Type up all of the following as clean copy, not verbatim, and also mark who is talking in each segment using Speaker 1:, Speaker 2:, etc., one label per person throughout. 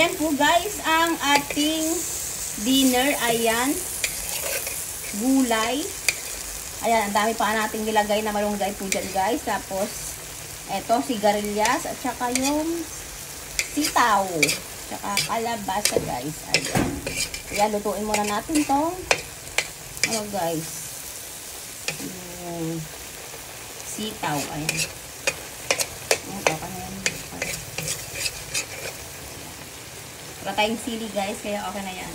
Speaker 1: Ayan po guys, ang ating dinner. Ayan. Gulay. Ayan, ang dami pa nating nilagay na malunggay po dyan guys. Tapos, eto, sigarilyas at saka yung sitaw. Tsaka kalabasa guys. Ayan. Ayan, lutuin muna natin tong ano guys. Yung sitaw. Ayan. Ito, kanyan. Wala tayong sili guys, kaya okay na yan.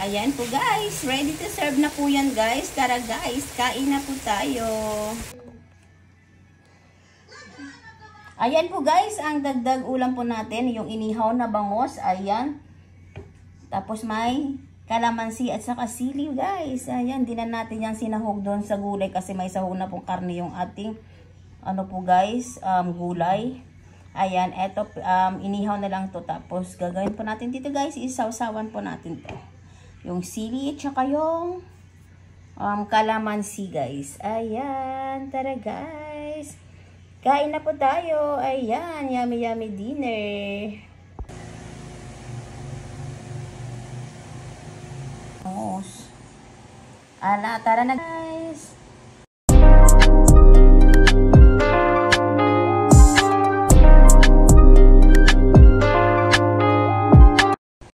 Speaker 1: Ayan po guys, ready to serve na po yan guys. Tara guys, kain na po tayo. Ayan po guys, ang dagdag ulam po natin, yung inihaw na bangos. Ayan. Tapos may kalamansi at saka sili guys. Ayan, di na natin yan sinahog doon sa gulay kasi may sahog na pong karne yung ating ano po guys, gulay. Ayan, eto, inihaw na lang to. Tapos, gagawin po natin dito guys, isawsawan po natin to. Yung sili, tsaka yung kalamansi guys. Ayan, tara guys. Kain na po tayo. Ayan, yummy yummy dinner. Tara na guys.